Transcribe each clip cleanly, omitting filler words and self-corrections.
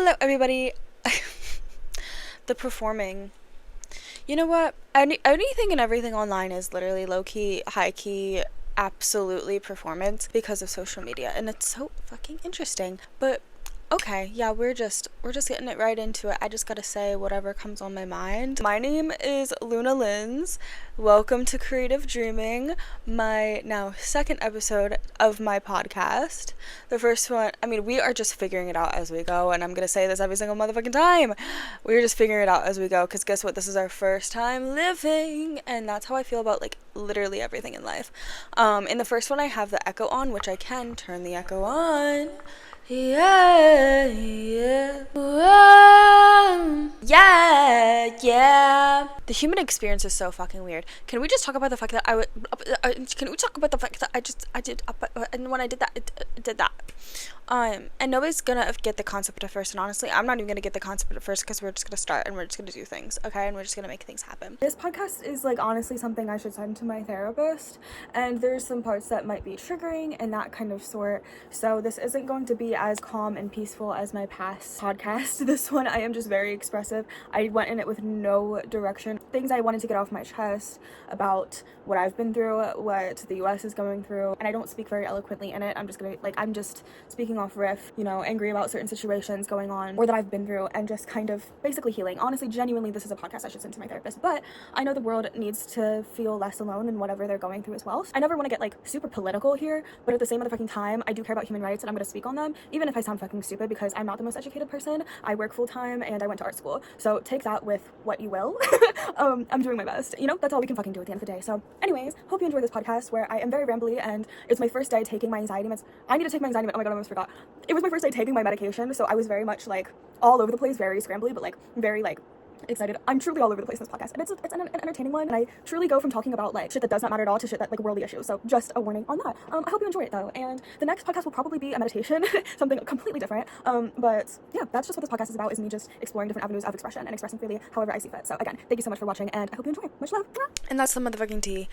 Hello, everybody. The performing. You know what? Anything and everything online is literally low key, high key, absolutely performance because of social media, and it's so fucking interesting. But okay, yeah, we're just getting it right into it. I just gotta say whatever comes on my mind. My name is Luna Linz. Welcome to Creative Dreaming, my now second episode of my podcast. The first one, I mean, we are just figuring it out as we go, and I'm gonna say this every single motherfucking time. We're just figuring it out as we go, because guess what? This is our first time living, and that's how I feel about, like, literally everything in life. In the first one, I have the echo on, which I can turn the echo on. Yeah, yeah. Yeah. The human experience is so fucking weird. Can we just talk about the fact that can we talk about the fact that I did, and when I did that, it did that. And nobody's gonna get the concept at first, and honestly, I'm not even gonna get the concept at first because we're just gonna start and we're just gonna do things, okay? And we're just gonna make things happen. This podcast is, like, honestly something I should send to my therapist, and there's some parts that might be triggering and that kind of sort, so this isn't going to be as calm and peaceful as my past podcast. This one, I am just very expressive. I went in it with no direction. Things I wanted to get off my chest about what I've been through, what the US is going through, and I don't speak very eloquently in it. I'm just speaking off riff, angry about certain situations going on or that I've been through, and just kind of basically healing. Honestly, genuinely, this is a podcast I should send to my therapist, but I know the world needs to feel less alone in whatever they're going through as well. I never want to get, like, super political here, but at the same motherfucking time, I do care about human rights, and I'm going to speak on them, even if I sound fucking stupid, because I'm not the most educated person. I work full-time, and I went to art school, so take that with what you will. I'm doing my best, that's all we can fucking do at the end of the day. So anyways, hope you enjoy this podcast, where I am very rambly, and it's my first day taking my anxiety meds. I need to take my anxiety meds. Oh my god, I almost forgot. It was my first day taking my medication, so I was very much, like, all over the place, very scrambly, but, like, very, like, excited. I'm truly all over the place in this podcast, and it's an entertaining one, and I truly go from talking about, like, shit that does not matter at all to shit that, like, worldly issues. So just a warning on that. I hope you enjoy it, though, and the next podcast will probably be a meditation, something completely different. But yeah, that's just what this podcast is about, is me just exploring different avenues of expression and expressing freely however I see fit. So again, thank you so much for watching, and I hope you enjoy. Much love. And that's the motherfucking tea.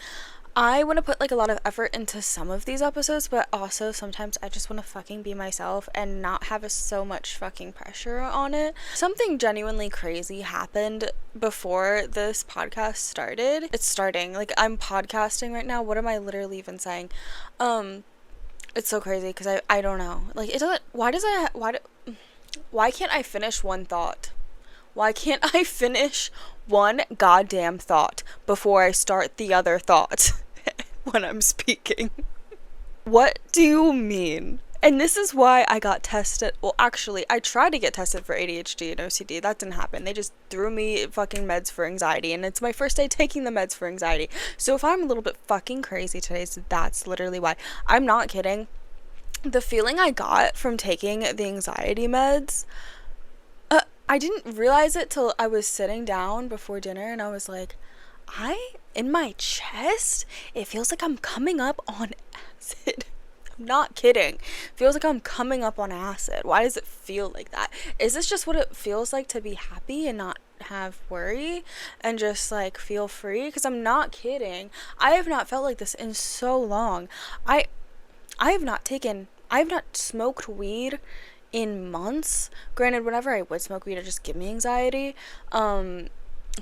I want to put, like, a lot of effort into some of these episodes, but also sometimes I just want to fucking be myself and not have so much fucking pressure on it. Something genuinely crazy happened before this podcast started. It's starting. Like, I'm podcasting right now. What am I literally even saying? It's so crazy because I don't know. Like, it doesn't, why can't I finish one thought? Why can't I finish one goddamn thought before I start the other thought when I'm speaking? What do you mean? And this is why I got tested. Well, actually, I tried to get tested for ADHD and OCD. That didn't happen. They just threw me fucking meds for anxiety, and it's my first day taking the meds for anxiety. So if I'm a little bit fucking crazy today, so that's literally why. I'm not kidding. The feeling I got from taking the anxiety meds, I didn't realize it till I was sitting down before dinner, and I was like, in my chest, it feels like I'm coming up on acid. I'm not kidding. It feels like I'm coming up on acid. Why does it feel like that? Is this just what it feels like to be happy and not have worry and just, like, feel free? Because I'm not kidding. I have not felt like this in so long. I have not smoked weed in months. Granted, whenever I would smoke weed, it just give me anxiety. So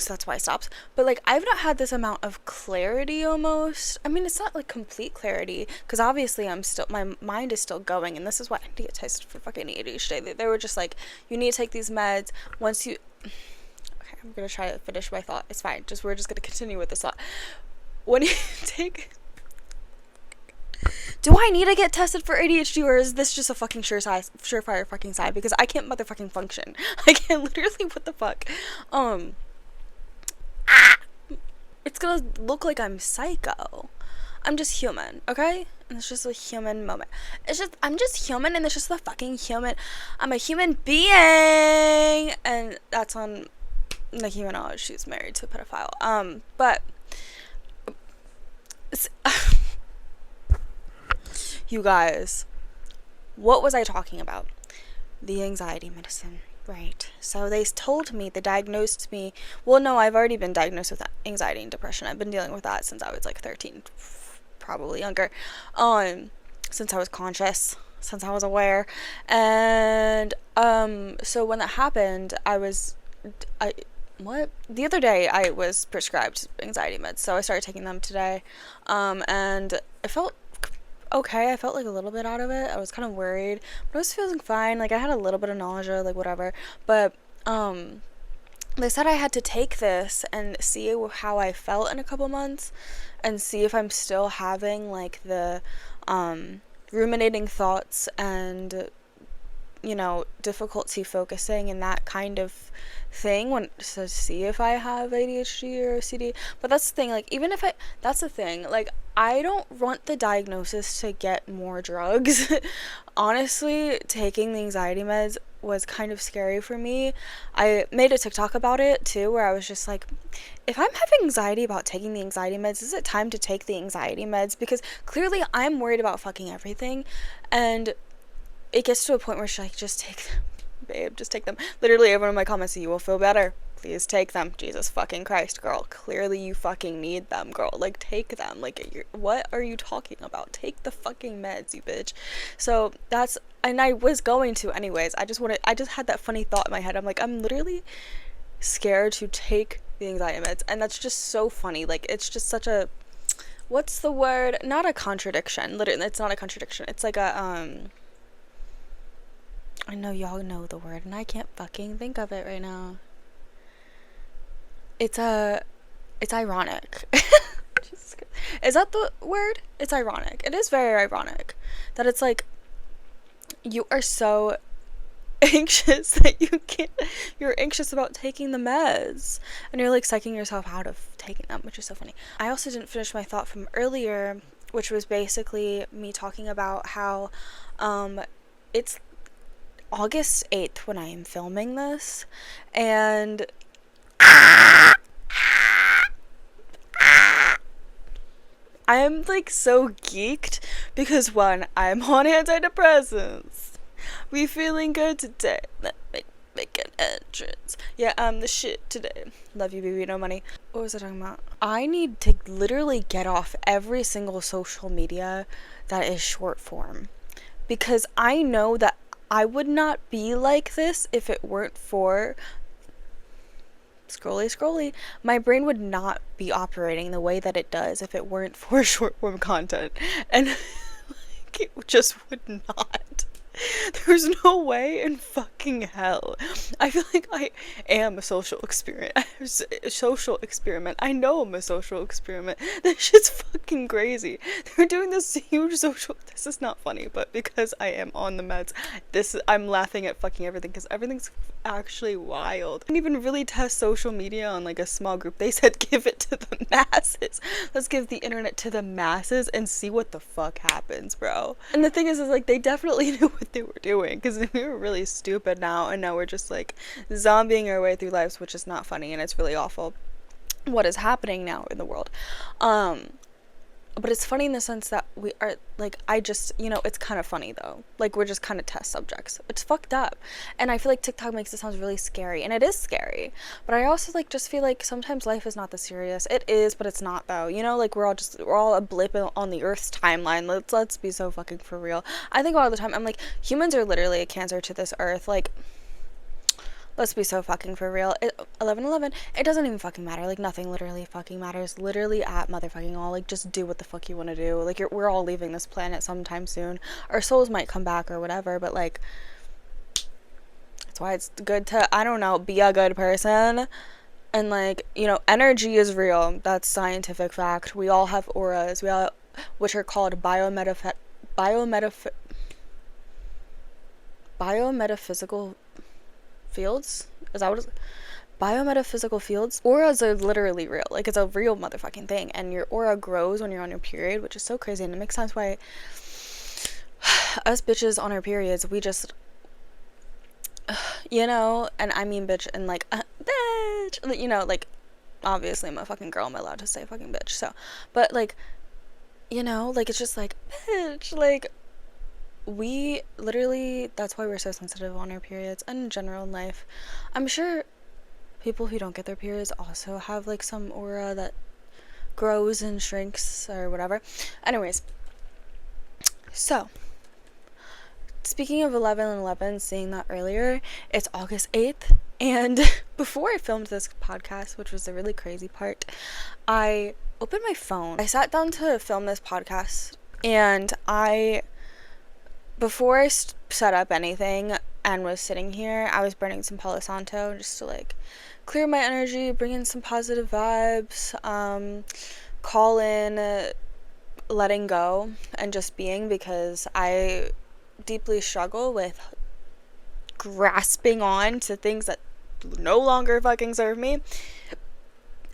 that's why I stopped. But, like, I've not had this amount of clarity almost. I mean, it's not, like, complete clarity, because obviously my mind is still going, and this is why I need to get tested for fucking ADHD. They were just like, you need to take these meds once you... Okay, I'm gonna try to finish my thought. It's fine. We're just gonna continue with this thought. When you take... Do I need to get tested for ADHD, or is this just a fucking surefire fucking sign? Because I can't motherfucking function. I can't literally, what the fuck? It's gonna look like I'm psycho. I'm just human, okay? And it's just a human moment. I'm just human, and it's just a fucking human. I'm a human being, and that's on Nicki Minaj. She's married to a pedophile. But you guys, what was I talking about? The anxiety medicine, right? So they told me, they diagnosed me. Well, no, I've already been diagnosed with anxiety and depression. I've been dealing with that since I was, like, 13, probably younger. Since I was conscious. since I was aware. And so when that happened, the other day I was prescribed anxiety meds, so I started taking them today. And I felt okay. I felt like a little bit out of it. I was kind of worried, but I was feeling fine. Like I had a little bit of nausea, like whatever. But they said I had to take this and see how I felt in a couple months and see if I'm still having like the ruminating thoughts and, you know, difficulty focusing and that kind of thing, when to see if I have ADHD or OCD. But that's the thing, like even if that's the thing, like I don't want the diagnosis to get more drugs. Honestly, taking the anxiety meds was kind of scary for me. I made a TikTok about it too, where I was just like, if I'm having anxiety about taking the anxiety meds, is it time to take the anxiety meds? Because clearly I'm worried about fucking everything, and it gets to a point where she's like, just take them, babe, just take them. Literally everyone in my comments, you will feel better, please take them. Jesus fucking Christ, girl, clearly you fucking need them, girl. Like, take them. Like, what are you talking about? Take the fucking meds, you bitch. So that's, and I was going to anyways. I just had that funny thought in my head. I'm like, I'm literally scared to take the anxiety meds, and that's just so funny. Like, it's just such a, what's the word? Not a contradiction. Literally, it's not a contradiction. It's like a I know y'all know the word, and I can't fucking think of it right now. It's ironic. Is that the word? It's ironic. It is very ironic that it's like you are so anxious that you're anxious about taking the meds, and you're like psyching yourself out of taking them, which is so funny. I also didn't finish my thought from earlier, which was basically me talking about how it's August 8th when I am filming this, and I am like so geeked because one, I'm on antidepressants. We feeling good today. Let me make an entrance. Yeah, I'm the shit today. Love you, baby, no money. What was I talking about? I need to literally get off every single social media that is short form, because I know that I would not be like this if it weren't for scrolly. My brain would not be operating the way that it does if it weren't for short form content. And like, it just would not. There's no way in fucking hell. I feel like I am a social experiment. I know I'm a social experiment. That shit's fucking crazy. They're doing this huge social. This is not funny, but because I am on the meds, I'm laughing at fucking everything because everything's actually wild. I didn't even really test social media on like a small group. They said give it to the masses. Let's give the internet to the masses and see what the fuck happens, bro. And the thing is like they definitely knew what they were doing, because we were really stupid now, and now we're just like zombieing our way through lives, which is not funny, and it's really awful what is happening now in the world. But it's funny in the sense that we are like, I just, you know, it's kind of funny though. Like, we're just kind of test subjects. It's fucked up. And I feel like TikTok makes it sound really scary, and it is scary. But I also like just feel like sometimes life is not this serious. It is, but it's not though. You know, like we're all a blip on the Earth's timeline. Let's be so fucking for real. I think all the time I'm like, humans are literally a cancer to this earth. Like, let's be so fucking for real. 11/11, it doesn't even fucking matter. Like, nothing literally fucking matters. Literally at motherfucking all. Like, just do what the fuck you want to do. Like, we're all leaving this planet sometime soon. Our souls might come back or whatever, but like, that's why it's good to, I don't know, be a good person. And like, you know, energy is real. That's scientific fact. We all have auras. Which are called biometaphysical fields? Is that what it's biometaphysical fields? Auras are literally real. Like, it's a real motherfucking thing, and your aura grows when you're on your period, which is so crazy. And it makes sense why us bitches on our periods, we just you know, and I mean bitch and like bitch, you know, like obviously I'm a fucking girl, I'm allowed to say fucking bitch, so, but like, you know, like it's just like bitch, like we literally, that's why we're so sensitive on our periods and in general in life. I'm sure people who don't get their periods also have like some aura that grows and shrinks or whatever. Anyways, so speaking of 11/11, seeing that earlier, it's August 8th. And before I filmed this podcast, which was the really crazy part, I opened my phone. I sat down to film this podcast, and before I set up anything and was sitting here, I was burning some Palo Santo just to like clear my energy, bring in some positive vibes, call in letting go and just being, because I deeply struggle with grasping on to things that no longer fucking serve me.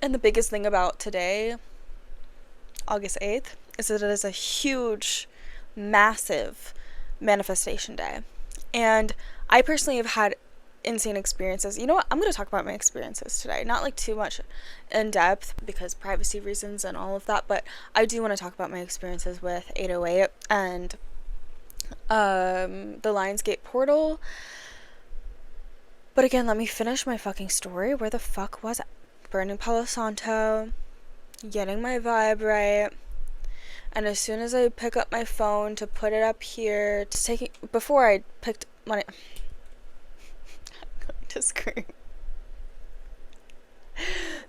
And the biggest thing about today, August 8th, is that it is a huge, massive manifestation day. And I personally have had insane experiences. You know what? I'm going to talk about my experiences today. Not like too much in depth because privacy reasons and all of that, but I do want to talk about my experiences with 808 and the Lionsgate portal. But again, let me finish my fucking story. Where the fuck was I? Burning Palo Santo, getting my vibe right. And as soon as I pick up my phone to put it up here, before I picked my, I'm going to scream.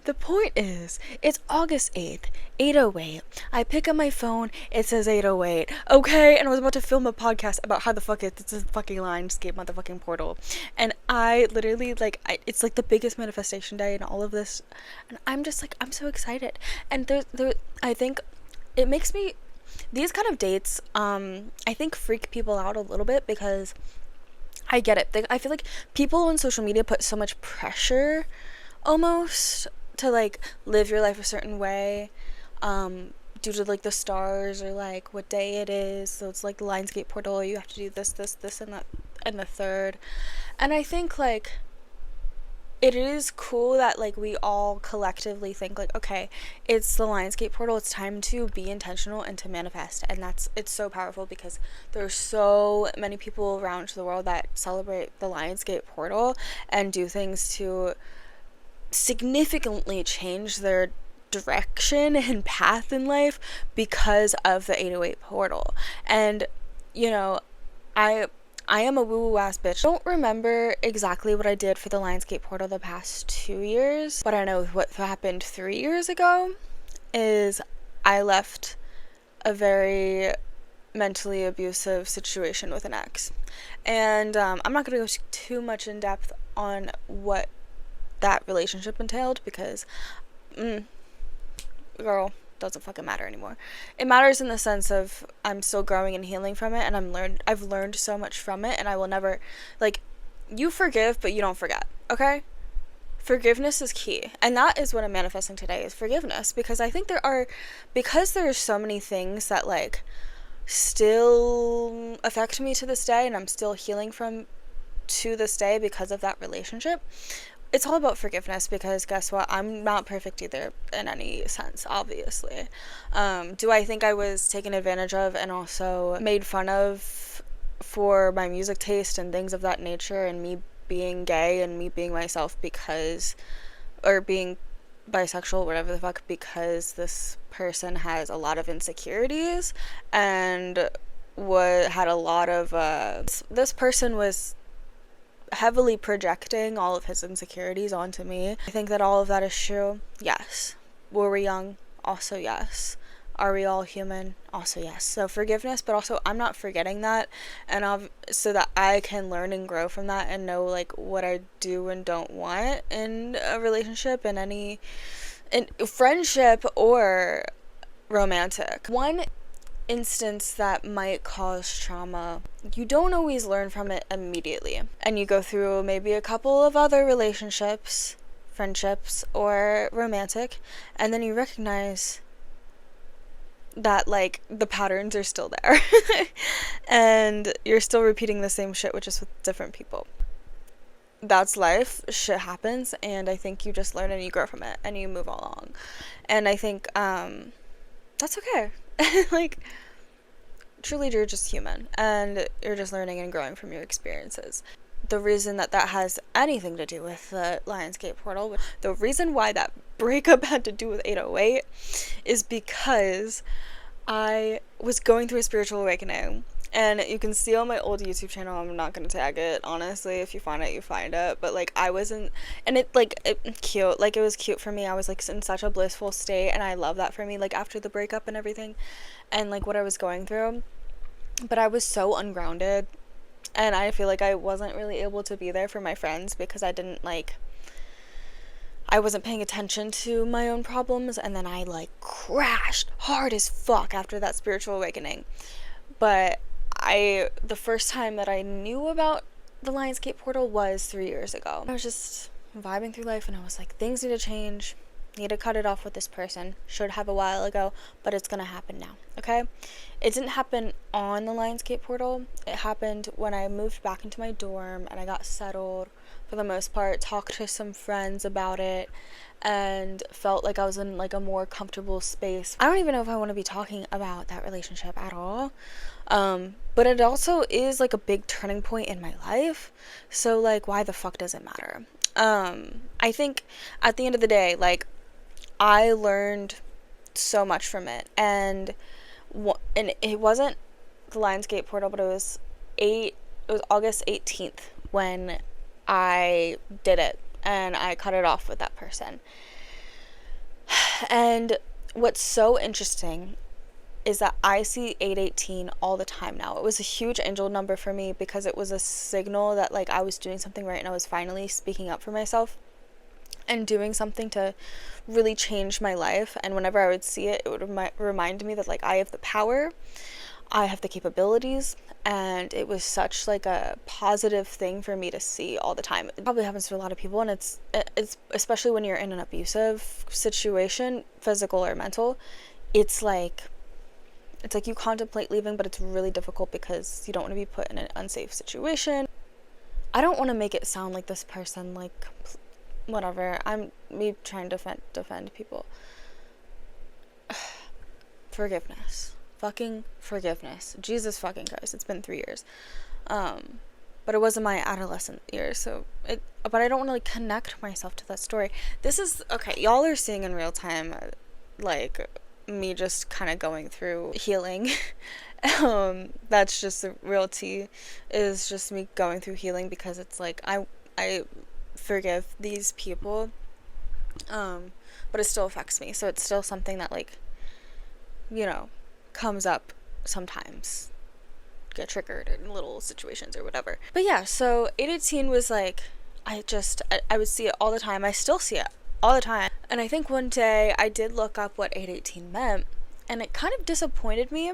The point is, it's August 8th, 8:08. I pick up my phone, it says 8:08. Okay, and I was about to film a podcast about how the fuck it's a fucking Lionsgate motherfucking portal. And I literally, it's like the biggest manifestation day in all of this. And I'm just like, I'm so excited. And I think it makes me, these kind of dates, I think freak people out a little bit because I get it. I feel like people on social media put so much pressure almost to like live your life a certain way, due to like the stars or like what day it is. So it's like the Lionsgate portal, you have to do this and that and the third. And I think like it is cool that like we all collectively think like, okay, it's the Lionsgate portal, it's time to be intentional and to manifest. And it's so powerful because there's so many people around the world that celebrate the Lionsgate portal and do things to significantly change their direction and path in life because of the 808 portal. And you know, I am a woo-woo ass bitch. I don't remember exactly what I did for the Lionsgate portal the past 2 years, but I know what happened 3 years ago is I left a very mentally abusive situation with an ex. And I'm not going to go too much in depth on what that relationship entailed because girl, doesn't fucking matter anymore. It matters in the sense of I'm still growing and healing from it, and I've learned so much from it, and I will never, like, you forgive but you don't forget, okay? Forgiveness is key, and that is what I'm manifesting today, is forgiveness, because I think because there's so many things that like still affect me to this day, and I'm still healing from to this day because of that relationship. It's all about forgiveness, because guess what? I'm not perfect either in any sense, obviously. Do I think I was taken advantage of and also made fun of for my music taste and things of that nature, and me being gay and me being myself or being bisexual, whatever the fuck, because this person has a lot of insecurities and had a lot of, this person was heavily projecting all of his insecurities onto me. I think that all of that is true. Yes. Were we young? Also yes. Are we all human? Also yes. So forgiveness, but also I'm not forgetting that, and so that I can learn and grow from that and know like what I do and don't want in a relationship, in friendship or romantic. One instance that might cause trauma, you don't always learn from it immediately, and you go through maybe a couple of other relationships, friendships or romantic, and then you recognize that like the patterns are still there and you're still repeating the same shit, which is with different people. That's life. Shit happens, and I think you just learn and you grow from it and you move along, and I think that's okay. Like, truly, you're just human, and you're just learning and growing from your experiences. The reason that has anything to do with the Lionsgate portal, the reason why that breakup had to do with 808 is because I was going through a spiritual awakening, And you can see on my old YouTube channel, I'm not gonna tag it, honestly. If you find it, you find it. But like I wasn't, and it like cute, like it was cute for me. I was like in such a blissful state, and I love that for me, like after the breakup and everything, and like what I was going through. But I was so ungrounded, and I feel like I wasn't really able to be there for my friends because I wasn't paying attention to my own problems, and then I like crashed hard as fuck after that spiritual awakening. But the first time that I knew about the Lionsgate portal was 3 years ago. I was just vibing through life, and I was like, things need to change. Need to cut it off with this person. Should have a while ago, but it's gonna happen now, okay? It didn't happen on the Lionsgate portal. It happened when I moved back into my dorm and I got settled for the most part, talked to some friends about it, and felt like I was in like a more comfortable space. I don't even know if I want to be talking about that relationship at all. But it also is like a big turning point in my life. So like, why the fuck does it matter? I think at the end of the day, like, I learned so much from it, and it wasn't the Lionsgate portal, but it was August 18th when I did it, and I cut it off with that person. And what's so interesting is that I see 818 all the time now. It was a huge angel number for me because it was a signal that like I was doing something right and I was finally speaking up for myself and doing something to really change my life. And whenever I would see it, it would remind me that like I have the power, I have the capabilities, and it was such like a positive thing for me to see all the time. It probably happens to a lot of people, and it's especially when you're in an abusive situation, physical or mental. It's like you contemplate leaving, but it's really difficult because you don't want to be put in an unsafe situation. I don't want to make it sound like this person like whatever. I'm me trying to defend people. Forgiveness. Fucking forgiveness. Jesus fucking Christ. It's been 3 years. But it wasn't my adolescent years, but I don't want to like connect myself to that story. This is okay, y'all are seeing in real time like me just kind of going through healing. That's just the real tea, is just me going through healing, because it's like I forgive these people, but it still affects me, so it's still something that like, you know, comes up sometimes, get triggered in little situations or whatever. But yeah, so 818 was like, I would see it all the time. I still see it all the time. And I think one day I did look up what 818 meant, and it kind of disappointed me,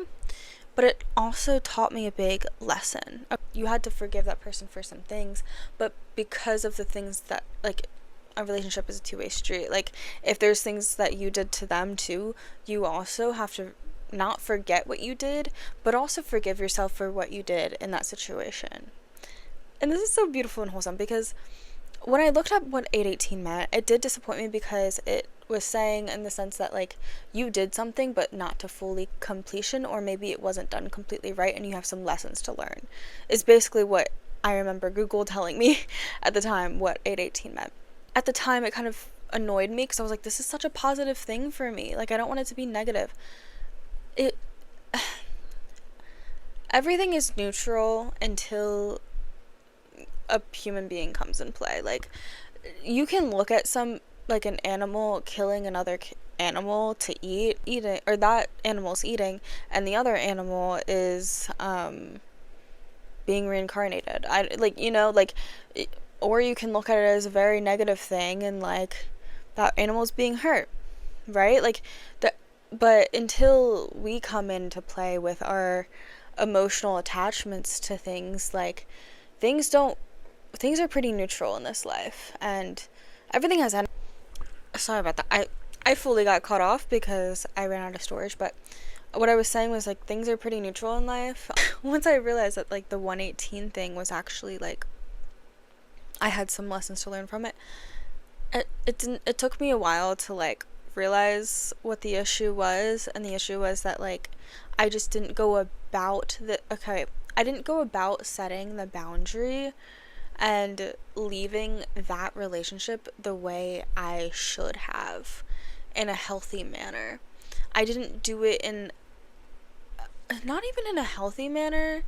but it also taught me a big lesson. You had to forgive that person for some things, but because of the things that, like, a relationship is a two-way street. Like, if there's things that you did to them too, you also have to not forget what you did, but also forgive yourself for what you did in that situation. And this is so beautiful and wholesome, because when I looked up what 818 meant, it did disappoint me, because it was saying in the sense that like you did something but not to fully completion, or maybe it wasn't done completely right and you have some lessons to learn, is basically what I remember Google telling me at the time what 818 meant. At the time it kind of annoyed me, because I was like, this is such a positive thing for me, like I don't want it to be negative. Everything is neutral until a human being comes in play. Like, you can look at like an animal killing another animal to eat it, or that animal's eating, and the other animal is being reincarnated. Or you can look at it as a very negative thing, and like that animal's being hurt, right? Like that. But until we come into play with our emotional attachments to things, like things are pretty neutral in this life, and everything has energy. Sorry about that. I fully got cut off because I ran out of storage, but what I was saying was like things are pretty neutral in life. Once I realized that like the 118 thing was actually like I had some lessons to learn from it. It took me a while to like realize what the issue was, and the issue was that like I just didn't go about I didn't go about setting the boundary and leaving that relationship the way I should have, in a healthy manner. I didn't do it in not even in a healthy manner.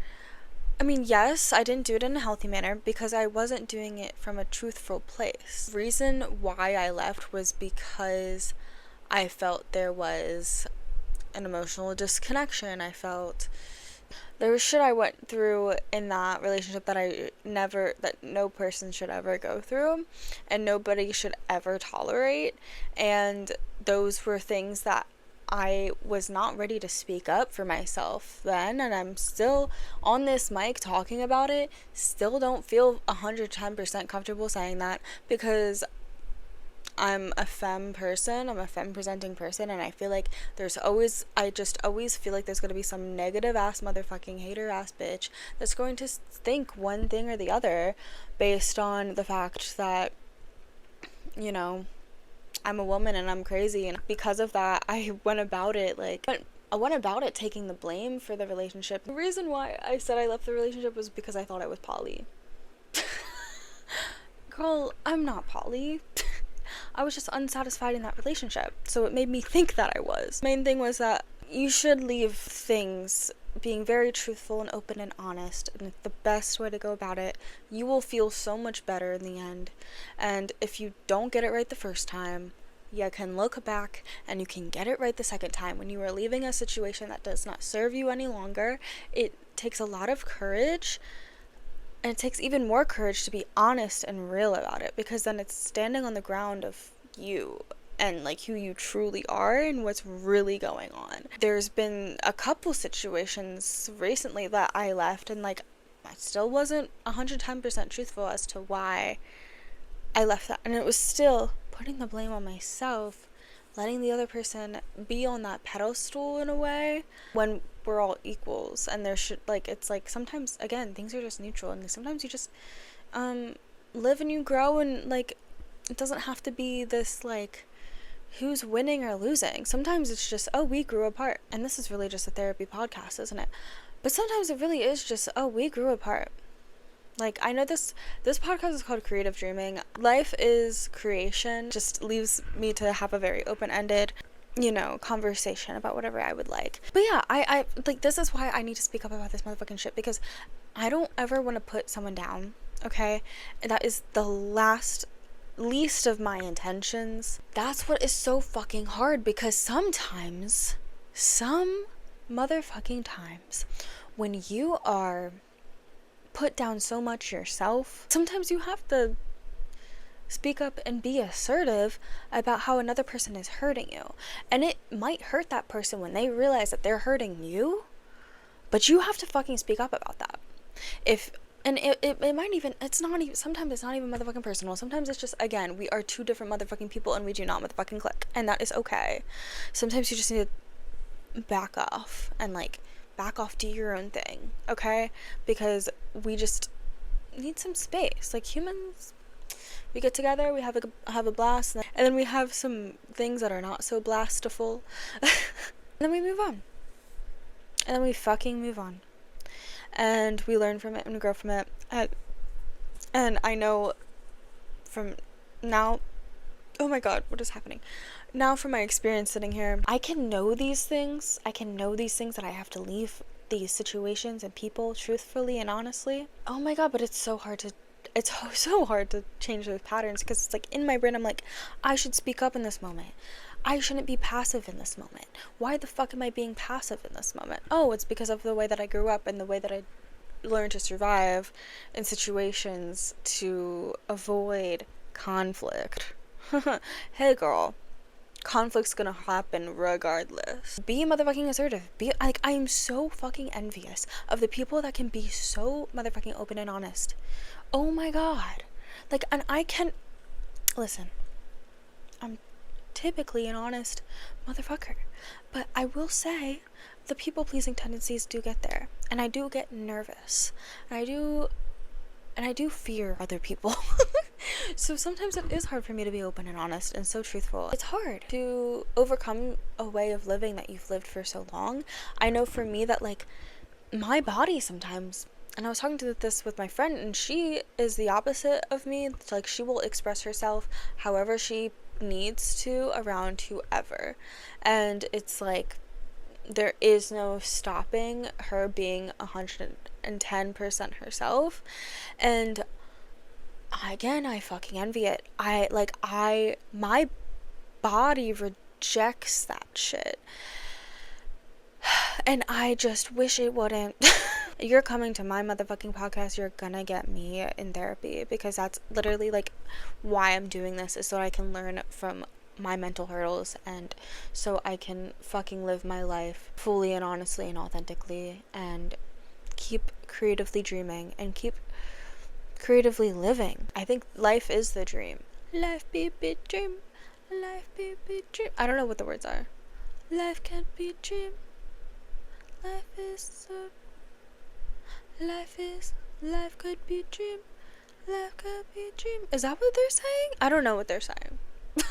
I mean, yes, I didn't do it in a healthy manner because I wasn't doing it from a truthful place. The reason why I left was because I felt there was an emotional disconnection. I felt there was shit I went through in that relationship that no person should ever go through and nobody should ever tolerate. And those were things that I was not ready to speak up for myself then, and I'm still on this mic talking about it. Still don't feel 110% comfortable saying that because I'm a femme person, I'm a femme presenting person, and I feel like I just always feel like there's gonna be some negative ass motherfucking hater ass bitch that's going to think one thing or the other based on the fact that, you know, I'm a woman and I'm crazy. And because of that, I went about it taking the blame for the relationship. The reason why I said I left the relationship was because I thought I was poly. Girl, I'm not poly. I was just unsatisfied in that relationship, so it made me think that I was. Main thing was that you should leave things being very truthful and open and honest, and it's the best way to go about it. You will feel so much better in the end, and if you don't get it right the first time, you can look back and you can get it right the second time. When you are leaving a situation that does not serve you any longer, it takes a lot of courage. And it takes even more courage to be honest and real about it, because then it's standing on the ground of you and like who you truly are and what's really going on. There's been a couple situations recently that I left and like I still wasn't 110% truthful as to why I left that, and it was still putting the blame on myself, letting the other person be on that pedestal in a way when we're all equals. And there should, like, it's like sometimes again things are just neutral, and sometimes you just live and you grow, and like it doesn't have to be this like who's winning or losing. Sometimes it's just, oh, we grew apart, and this is really just a therapy podcast, isn't it? But sometimes it really is just, oh, we grew apart. Like, I know this podcast is called Creative Dreaming. Life is creation. Just leaves me to have a very open-ended, you know, conversation about whatever I would like. But yeah, I like, this is why I need to speak up about this motherfucking shit, because I don't ever want to put someone down, okay? And that is the least of my intentions. That's what is so fucking hard, because sometimes, some motherfucking times, when you are put down so much yourself, sometimes you have to speak up and be assertive about how another person is hurting you. And it might hurt that person when they realize that they're hurting you, but you have to fucking speak up about that. It might even, it's not even, sometimes it's not even motherfucking personal. Sometimes it's just, again, we are two different motherfucking people and we do not motherfucking click. And that is okay. Sometimes you just need to back off and like, back off, do your own thing, okay? Because we just need some space. Like, humans, we get together, we have a blast, and then we have some things that are not so blastful, and then we move on. And then we fucking move on. And we learn from it and we grow from it. And I know from now, oh my god, what is happening? Now from my experience sitting here, I can know these things that I have to leave these situations and people truthfully and honestly. Oh my god, but it's so hard to change those patterns, because it's like in my brain I'm like, I should speak up in this moment. I shouldn't be passive in this moment. Why the fuck am I being passive in this moment? Oh, it's because of the way that I grew up and the way that I learned to survive in situations to avoid conflict. Hey girl, conflict's gonna happen regardless. Be motherfucking assertive. Be like, I am so fucking envious of the people that can be so motherfucking open and honest. Oh my god. Like, and I can listen, I'm typically an honest motherfucker, but I will say the people pleasing tendencies do get there, and I do get nervous, and I do fear other people. So sometimes it is hard for me to be open and honest and so truthful. It's hard to overcome a way of living that you've lived for so long. I know for me that, like, my body sometimes, and I was talking to this with my friend, and she is the opposite of me. It's like, she will express herself however she needs to around whoever, and it's like, there is no stopping her being 110% herself. And again, I fucking envy it. My body rejects that shit. And I just wish it wouldn't. You're coming to my motherfucking podcast, you're gonna get me in therapy, because that's literally like why I'm doing this, is so I can learn from my mental hurdles, and so I can fucking live my life fully and honestly and authentically, and keep creatively dreaming and keep creatively living. I think life is the dream. Life be a dream. Life be a dream. I don't know what the words are. Life can be a dream. Life could be a dream. Life could be a dream. Is that what they're saying? I don't know what they're saying.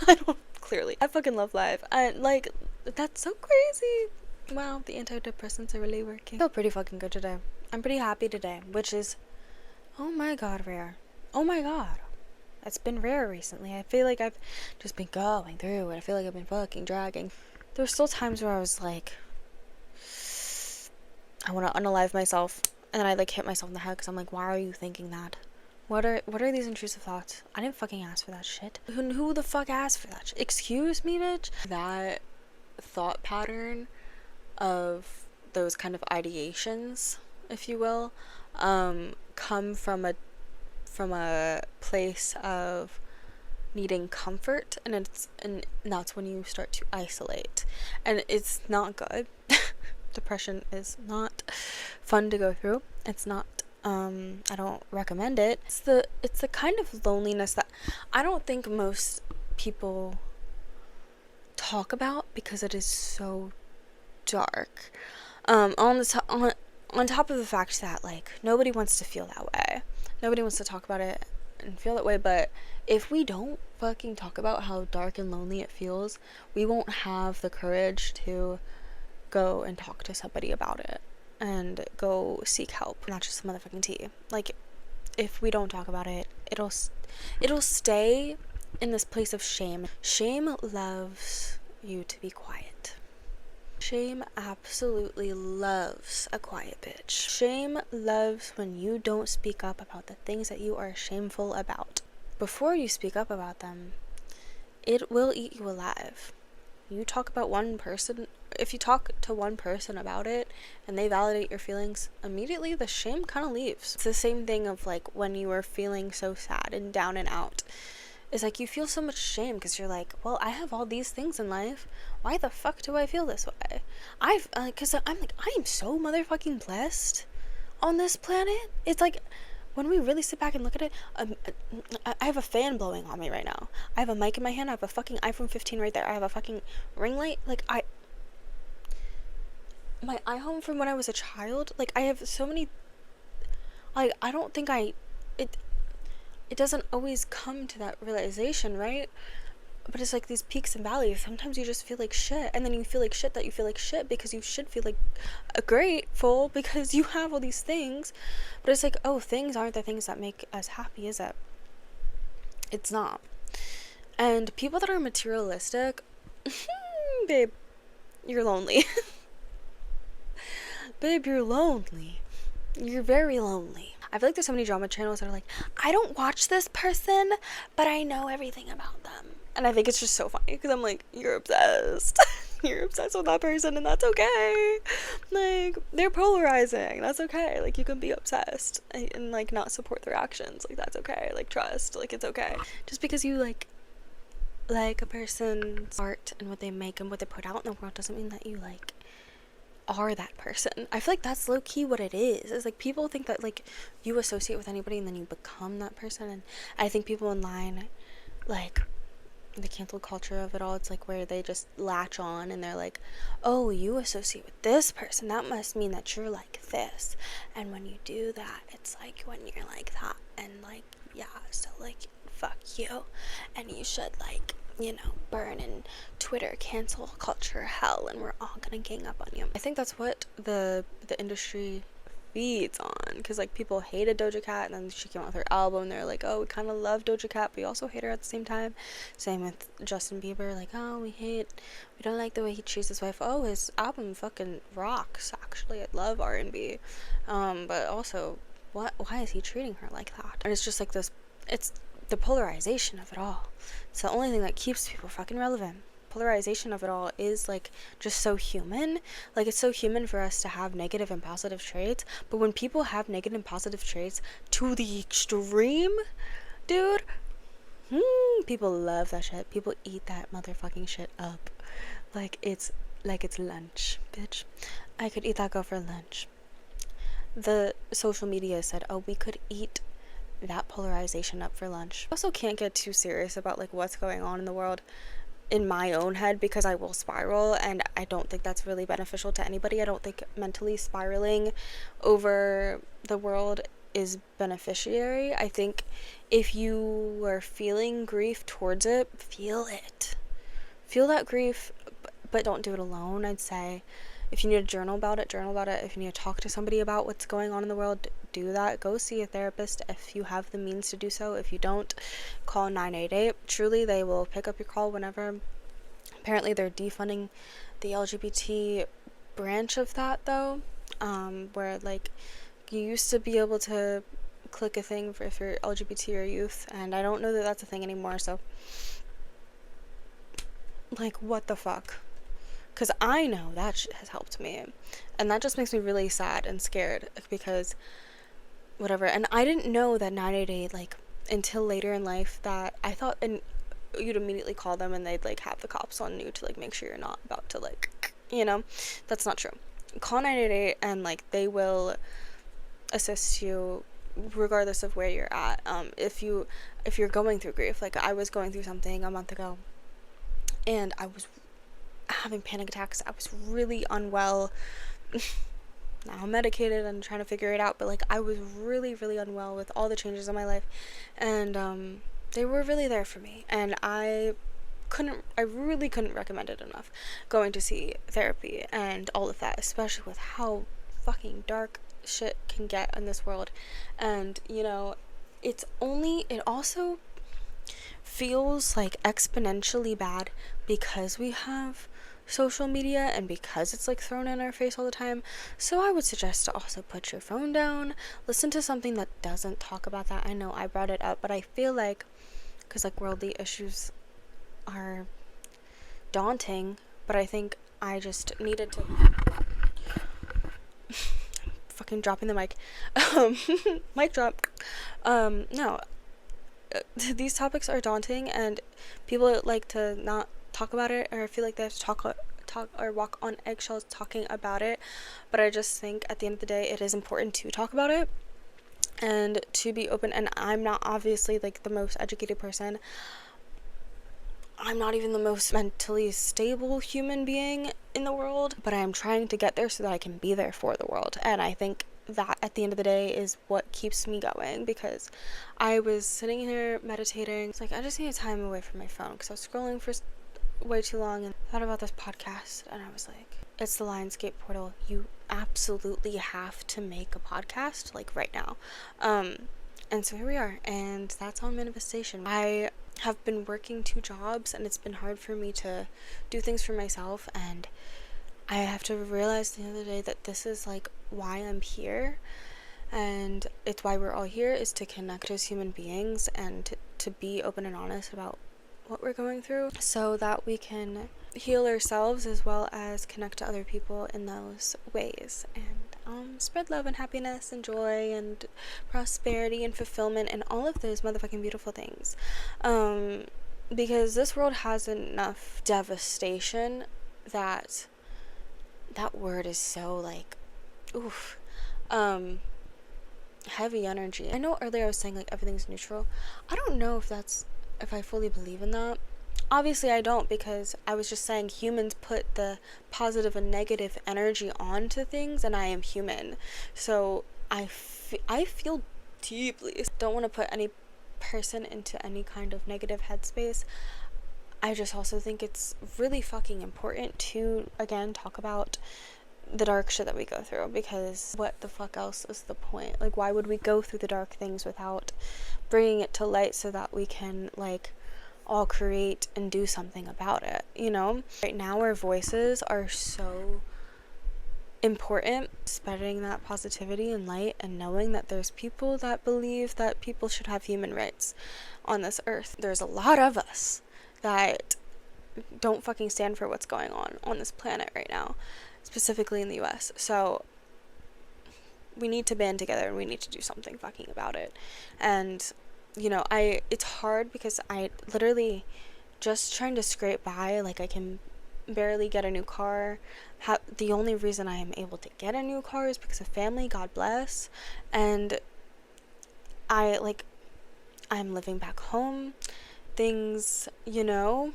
I don't, clearly. I fucking love life. Like, that's so crazy. Wow, the antidepressants are really working. I feel pretty fucking good today. I'm pretty happy today, which is, oh my god, rare. Oh my god. It's been rare recently. I feel like I've just been going through it. I feel like I've been fucking dragging. There were still times where I was like, I want to unalive myself, and then I like hit myself in the head because I'm like, why are you thinking that? What are these intrusive thoughts? I didn't fucking ask for that shit. Who the fuck asked for that shit? Excuse me, bitch? That thought pattern of those kind of ideations, if you will, come from a place of needing comfort, and that's when you start to isolate, and it's not good. Depression is not fun to go through. It's not, I don't recommend it. It's the kind of loneliness that I don't think most people talk about, because it is so dark. On top of the fact that, like, nobody wants to feel that way. Nobody wants to talk about it and feel that way, but if we don't fucking talk about how dark and lonely it feels, we won't have the courage to go and talk to somebody about it and go seek help, not just motherfucking tea. Like, if we don't talk about it, it'll stay in this place of shame. Shame loves you to be quiet. Shame absolutely loves a quiet bitch. Shame loves when you don't speak up about the things that you are shameful about. Before you speak up about them, it will eat you alive. You talk about one person, if you talk to one person about it and they validate your feelings, immediately the shame kind of leaves. It's the same thing of like when you are feeling so sad and down and out. It's like you feel so much shame because you're like, well, I have all these things in life. Why the fuck do I feel this way? Because I'm like, I am so motherfucking blessed on this planet. It's like, when we really sit back and look at it, I have a fan blowing on me right now. I have a mic in my hand. I have a fucking iPhone 15 right there. I have a fucking ring light. Like, my iHome from when I was a child. Like, I have so many. Like, I don't think it doesn't always come to that realization, right? But it's like these peaks and valleys. Sometimes you just feel like shit, and then you feel like shit that you feel like shit, because you should feel like grateful because you have all these things. But it's like, oh, things aren't the things that make us happy, is it? It's not. And people that are materialistic, babe, you're lonely. Babe, you're lonely. You're very lonely. I feel like there's so many drama channels that are like, I don't watch this person, but I know everything about them. And I think it's just so funny because I'm like, you're obsessed. You're obsessed with that person, and that's okay. Like, they're polarizing. That's okay. Like, you can be obsessed and like not support their actions. Like, that's okay. Like, trust. Like, it's okay. Just because you like a person's art and what they make and what they put out in the world doesn't mean that you like are that person. I feel like that's low-key what it is. It's like people think that like you associate with anybody and then you become that person. And I think people online, like, the cancel culture of it all, it's like where they just latch on and they're like, oh, you associate with this person, that must mean that you're like this, and when you do that, it's like when you're like that, and like, yeah, so like, fuck you, and you should like, you know, burn in Twitter cancel culture hell, and we're all gonna gang up on you. I think that's what the industry feeds on, because like people hated Doja Cat, and then she came out with her album, they're like, oh, we kind of love Doja Cat, but we also hate her at the same time. Same with Justin Bieber, like, oh, we don't like the way he treats his wife. Oh, his album fucking rocks, actually. I love R&B, but also, why is he treating her like that? And it's just like this, it's the polarization of it all. It's the only thing that keeps people fucking relevant. Polarization of it all is like just so human. Like, it's so human for us to have negative and positive traits, but when people have negative and positive traits to the extreme, dude, people love that shit. People eat that motherfucking shit up like it's lunch, bitch. I could eat that girl for lunch. The social media said, oh, we could eat that polarization up for lunch. I also can't get too serious about like what's going on in the world in my own head, because I will spiral, and I don't think that's really beneficial to anybody. I don't think mentally spiraling over the world is beneficiary. I think if you are feeling grief towards it, feel it. Feel that grief, but don't do it alone. I'd say if you need to journal about it, journal about it. If you need to talk to somebody about what's going on in the world, do that. Go see a therapist if you have the means to do so. If you don't, call 988. Truly, they will pick up your call whenever. Apparently, they're defunding the LGBT branch of that, though, where like you used to be able to click a thing for if you're LGBT or youth, and I don't know that that's a thing anymore. So, like, what the fuck? Because I know that shit has helped me, and that just makes me really sad and scared, because whatever. And I didn't know that 988, like, until later in life, that I thought you'd immediately call them and they'd like have the cops on you to like make sure you're not about to like, that's not true. Call 988 and like they will assist you regardless of where you're at. If you're going through grief, like I was going through something a month ago and I was having panic attacks. I was really unwell. Now I'm medicated and trying to figure it out, but like I was really, really unwell with all the changes in my life, and they were really there for me, and I really couldn't recommend it enough, going to see therapy and all of that, especially with how fucking dark shit can get in this world. And it also feels like exponentially bad because we have social media and because it's like thrown in our face all the time. So I would suggest to also put your phone down, listen to something that doesn't talk about that. I know I brought it up, but I feel like because like worldly issues are daunting, but I think I just needed to fucking dropping the mic. Mic drop. No, these topics are daunting and people like to not talk about it, or feel like they have to talk or walk on eggshells talking about it. But I just think at the end of the day it is important to talk about it and to be open. And I'm not obviously like the most educated person. I'm not even the most mentally stable human being in the world, but I am trying to get there so that I can be there for the world. And I think that at the end of the day is what keeps me going, because I was sitting here meditating. It's like I just needed time away from my phone because I was scrolling for way too long and thought about this podcast, and I was like, it's the Lionsgate portal. You absolutely have to make a podcast like right now. And so here we are, and that's on manifestation. I have been working 2 jobs and it's been hard for me to do things for myself, and I have to realize the other day that this is like why I'm here, and it's why we're all here, is to connect as human beings and to be open and honest about what we're going through so that we can heal ourselves as well as connect to other people in those ways, and spread love and happiness and joy and prosperity and fulfillment and all of those motherfucking beautiful things, because this world has enough devastation that word is so like oof, heavy energy. I know earlier I was saying like everything's neutral. I don't know if I fully believe in that. Obviously I don't, because I was just saying humans put the positive and negative energy onto things, and I am human, so I feel deeply. Don't want to put any person into any kind of negative headspace. I just also think it's really fucking important to again talk about the dark shit that we go through, because what the fuck else is the point? Like, why would we go through the dark things without bringing it to light so that we can, like, all create and do something about it, you know? Right now our voices are so important, spreading that positivity and light, and knowing that there's people that believe that people should have human rights on this earth. There's a lot of us that don't fucking stand for what's going on this planet right now, specifically in the US. So we need to band together and we need to do something fucking about it. And you know, it's hard because I literally just trying to scrape by. Like, I can barely get a new car. The only reason I am able to get a new car is because of family, God bless. And I'm living back home. Things, you know,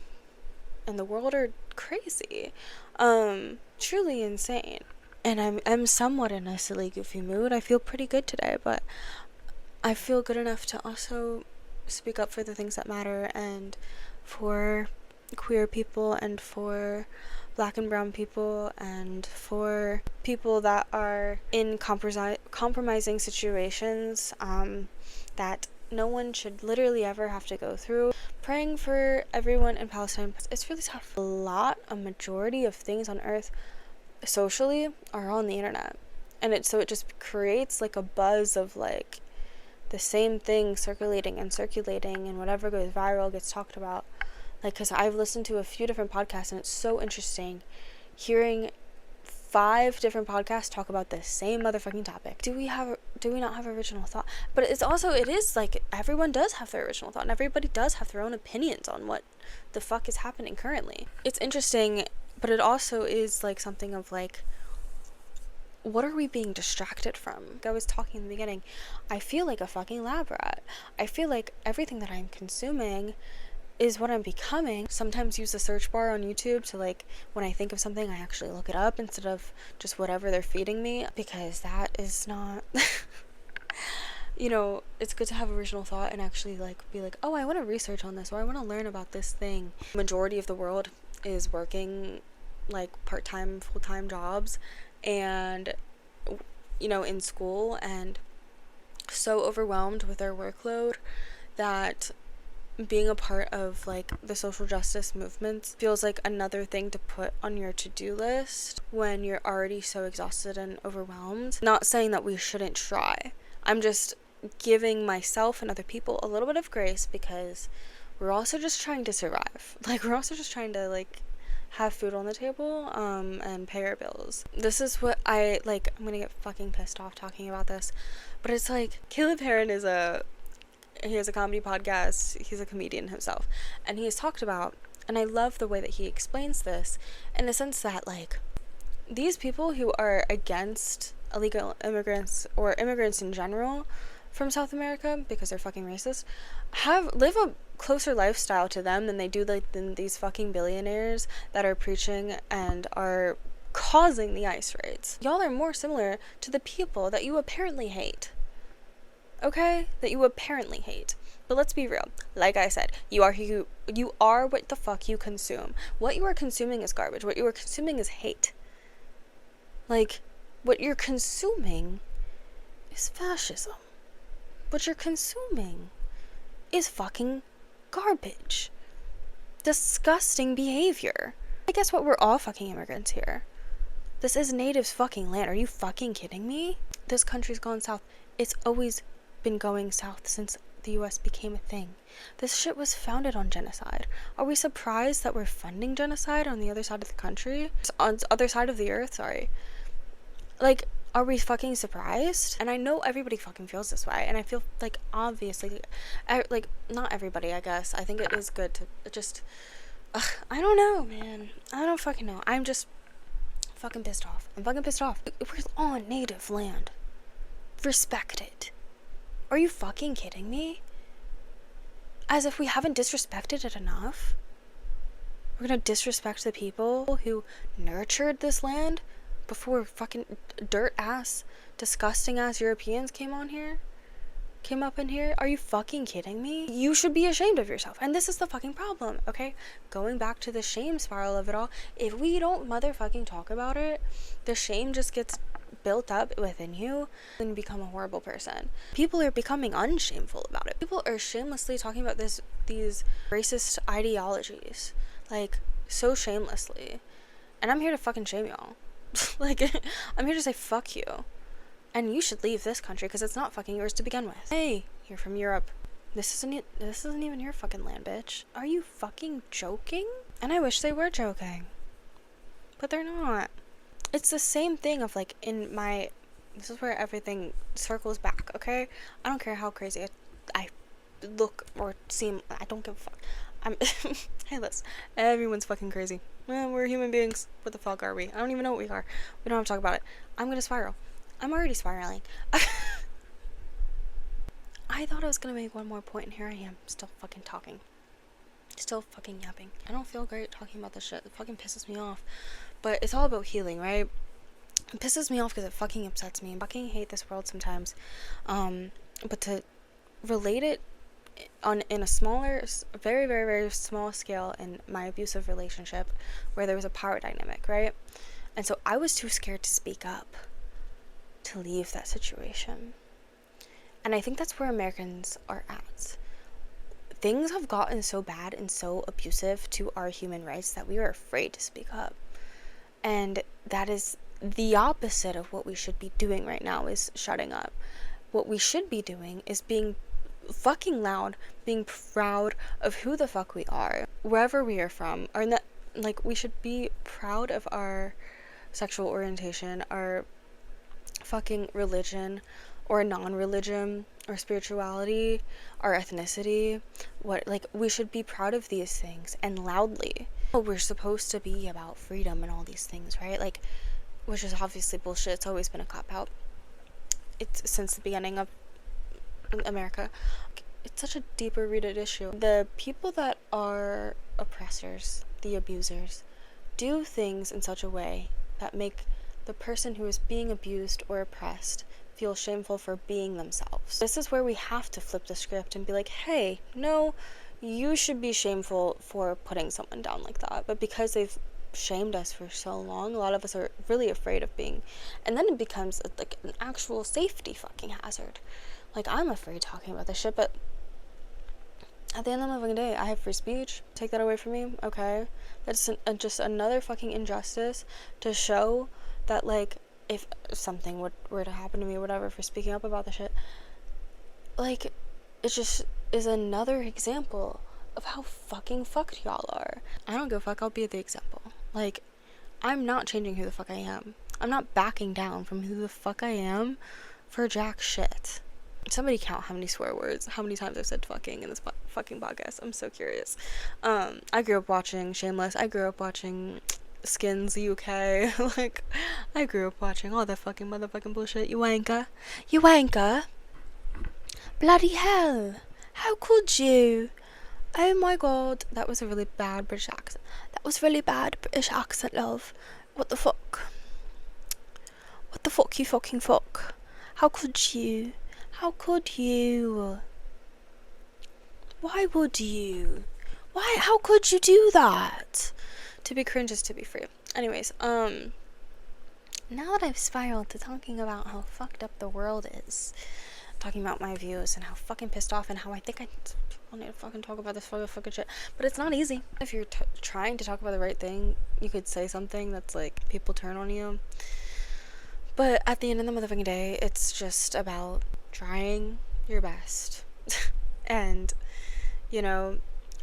in the world are crazy. Truly insane. And I'm somewhat in a silly, goofy mood. I feel pretty good today, but I feel good enough to also speak up for the things that matter, and for queer people, and for black and brown people, and for people that are in compromising situations that no one should literally ever have to go through. Praying for everyone in Palestine. It's really tough. A majority of things on earth socially are on the internet, and it just creates like a buzz of like the same thing circulating, and whatever goes viral gets talked about. Like, because I've listened to a few different podcasts, and it's so interesting hearing 5 different podcasts talk about the same motherfucking topic. Do we not have original thought? But it is like everyone does have their original thought, and everybody does have their own opinions on what the fuck is happening currently. It's interesting, but it also is like something of like, what are we being distracted from? Like I was talking in the beginning, I feel like a fucking lab rat. I feel like everything that I'm consuming is what I'm becoming. Sometimes use the search bar on YouTube to, like, when I think of something, I actually look it up instead of just whatever they're feeding me, because that is not you know, it's good to have original thought and actually like be like, oh, I want to research on this, or I want to learn about this thing. Majority of the world is working like part-time, full-time jobs, and you know, in school, and so overwhelmed with their workload that being a part of like the social justice movements feels like another thing to put on your to-do list when you're already so exhausted and overwhelmed. Not saying that we shouldn't try. I'm just giving myself and other people a little bit of grace, because we're also just trying to survive. Like, we're also just trying to like have food on the table and pay our bills. This is what I like. I'm gonna get fucking pissed off talking about this, but it's like, Caleb Heron he has a comedy podcast. He's a comedian himself, and he has talked about, and I love the way that he explains this, in the sense that like these people who are against illegal immigrants or immigrants in general from South America because they're fucking racist live a closer lifestyle to them than they do like than these fucking billionaires that are preaching and are causing the ICE raids. Y'all are more similar to the people that you apparently hate. Okay? That you apparently hate. But let's be real. Like I said, you are what the fuck you consume. What you are consuming is garbage. What you are consuming is hate. Like, what you're consuming is fascism. What you're consuming is fucking garbage. Disgusting behavior. I guess what, we're all fucking immigrants here. This is natives fucking land. Are you fucking kidding me? This country's gone south. It's always been going south since the US became a thing. This shit was founded on genocide. Are we surprised that we're funding genocide on the other side of the country? On the other side of the earth, sorry. Like, are we fucking surprised? And I know everybody fucking feels this way, and I feel like, obviously, like, not everybody, I guess. I think it is good to just, I don't know, man. I don't fucking know. I'm just fucking pissed off. I'm fucking pissed off. We're on native land. Respect it. Are you fucking kidding me? As if we haven't disrespected it enough? We're gonna disrespect the people who nurtured this land before fucking dirt-ass, disgusting-ass Europeans came on here? came up in here? Are you fucking kidding me? You should be ashamed of yourself. And this is the fucking problem, okay? Going back to the shame spiral of it all, if we don't motherfucking talk about it, the shame just gets built up within you and become a horrible person. People are becoming unshameful about it. People are shamelessly talking about these racist ideologies, like, so shamelessly. And I'm here to fucking shame y'all. Like, I'm here to say fuck you. And you should leave this country because it's not fucking yours to begin with. Hey, you're from Europe. This isn't even your fucking land, bitch. Are you fucking joking? And I wish they were joking. But they're not. It's the same thing of, like, this is where everything circles back, okay? I don't care how crazy I look or seem. I don't give a fuck. Hey, listen. Everyone's fucking crazy. We're human beings. What the fuck are we? I don't even know what we are. We don't have to talk about it. I'm gonna spiral. I'm already spiraling. I thought I was gonna make one more point, and here I am, still fucking talking. Still fucking yapping. I don't feel great talking about this shit. It fucking pisses me off. But it's all about healing, right? It pisses me off because it fucking upsets me. I fucking hate this world sometimes. But to relate it in a smaller, very, very, very small scale in my abusive relationship, where there was a power dynamic, right? And so I was too scared to speak up, to leave that situation. And I think that's where Americans are at. Things have gotten so bad and so abusive to our human rights that we are afraid to speak up. And that is the opposite of what we should be doing right now, is shutting up. What we should be doing is being fucking loud, being proud of who the fuck we are, wherever we are from, or that, like, we should be proud of our sexual orientation, our fucking religion or non-religion or spirituality, our ethnicity. We should be proud of these things, and loudly. We're supposed to be about freedom and all these things, right? Like, which is obviously bullshit. It's always been a cop-out. It's since the beginning of America. It's such a deeper rooted issue. The people that are oppressors, the abusers, do things in such a way that make the person who is being abused or oppressed feel shameful for being themselves. This is where we have to flip the script and be like, hey, no, you should be shameful for putting someone down like that. But because they've shamed us for so long, a lot of us are really afraid of being, and then it becomes like an actual safety fucking hazard. Like, I'm afraid talking about this shit, but at the end of the fucking day, I have free speech. Take that away from me, okay? That's just another fucking injustice to show that, like, if something were to happen to me or whatever for speaking up about the shit, like, it just is another example of how fucking fucked y'all are. I don't give a fuck, I'll be the example. Like, I'm not changing who the fuck I am. I'm not backing down from who the fuck I am for jack shit. Somebody count how many swear words, how many times I've said fucking in this fucking podcast. I'm so curious. I grew up watching Shameless. I grew up watching Skins UK. Like, I grew up watching all that fucking motherfucking bullshit. You wanker. You wanker. Bloody hell. How could you? Oh my god. That was a really bad British accent. That was really bad British accent, love. What the fuck? What the fuck, you fucking fuck? How could you? How could you? Why would you? Why? How could you do that? To be cringe is to be free. Anyways, now that I've spiraled to talking about how fucked up the world is, talking about my views and how fucking pissed off and how I think I need to fucking talk about this fucking shit, but it's not easy. If you're trying to talk about the right thing, you could say something that's like, people turn on you. But at the end of the motherfucking day, it's just about trying your best. And, you know,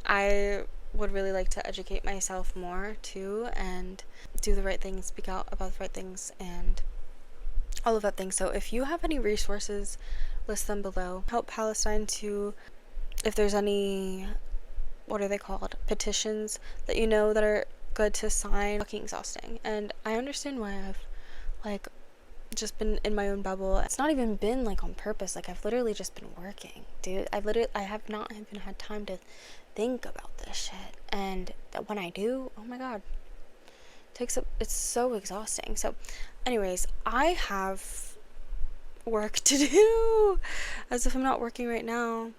I would really like to educate myself more too, and do the right things, speak out about the right things, and all of that thing. So if you have any resources, list them below. Help Palestine to, if there's any, what are they called, petitions that you know that are good to sign. Fucking exhausting, and I understand why I've like just been in my own bubble. It's not even been like on purpose. Like, I've literally just been working, dude. I have not even had time to think about this shit, and when I do, oh my god, it's so exhausting. So anyways, I have work to do, as if I'm not working right now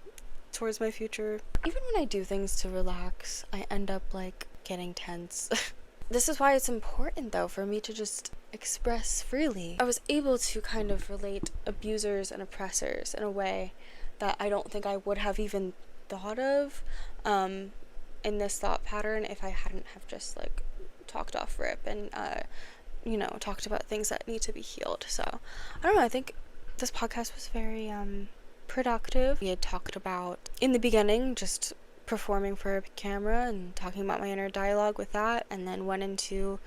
towards my future. Even when I do things to relax, I end up like getting tense. This is why it's important though for me to just express freely. I was able to kind of relate abusers and oppressors in a way that I don't think I would have even thought of in this thought pattern if I hadn't have just like talked off rip and talked about things that need to be healed. So I don't know, I think this podcast was very productive. We had talked about in the beginning just performing for a camera and talking about my inner dialogue with that, and then went into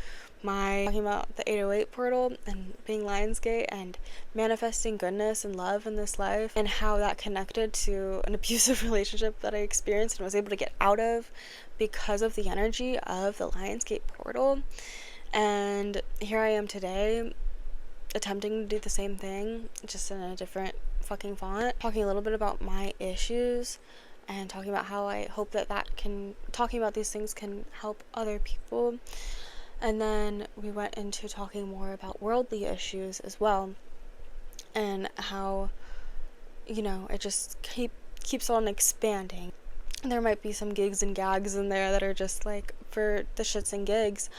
my talking about the 808 portal and being Lionsgate and manifesting goodness and love in this life, and how that connected to an abusive relationship that I experienced and was able to get out of because of the energy of the Lionsgate portal. And here I am today attempting to do the same thing, just in a different fucking font, talking a little bit about my issues and talking about how I hope talking about these things can help other people. And then we went into talking more about worldly issues as well, and how, it just keeps on expanding. There might be some gigs and gags in there that are just like for the shits and gigs.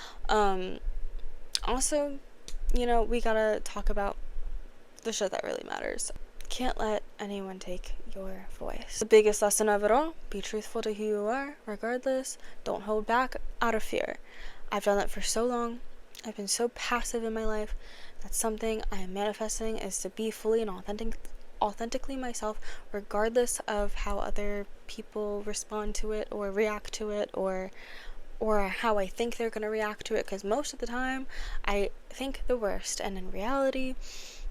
Also, we gotta talk about the shit that really matters. Can't let anyone take your voice. The biggest lesson of it all: be truthful to who you are, regardless. Don't hold back out of fear. I've done that for so long. I've been so passive in my life. That's something I am manifesting, is to be fully and authentically myself, regardless of how other people respond to it or react to it, or how I think they're going to react to it, because most of the time I think the worst, and in reality